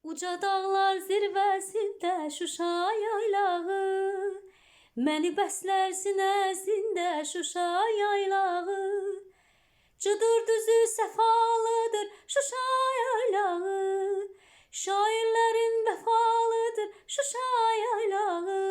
Uca dağlar zirvəsində Şuşa yaylağı, məni bəslər sinəsində Şuşa yaylağı. Cıdır düzü səfalıdır Şuşa yaylağı, şairlərin vəfalıdır Şuşa yaylağı.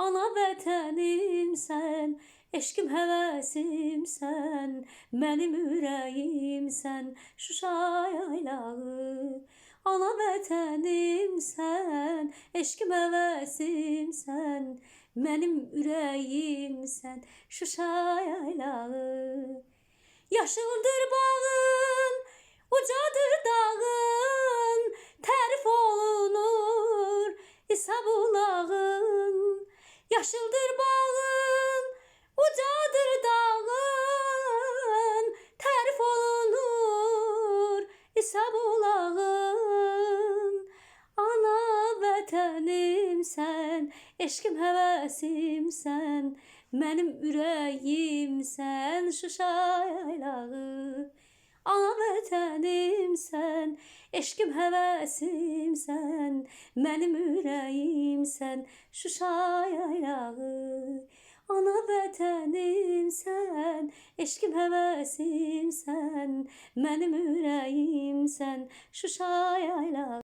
Ana vətənimsən, eşqim həvəsimsən, mənim ürəyimsən Şuşa yaylağı. Ana vətənimsən, eşqim həvəsimsən, mənim ürəyimsən Şuşa yaylağı. Yaşıldır bağın, ucadır dağın, tərif olunur İsa bulağın. Yaşıldır bağın, ucadır dağın, tərif olunur İsa bulağın. Ana vətənimsən, eşqim həvəsimsən, mənim ürəyimsən Şuşa yaylağı. Ana vətənimsən, eşqim həvəsimsən, mənim ürəyimsən Şuşa yaylağı. Ana vətənimsən, eşqim həvəsimsən, mənim ürəyimsən Şuşa yaylağı.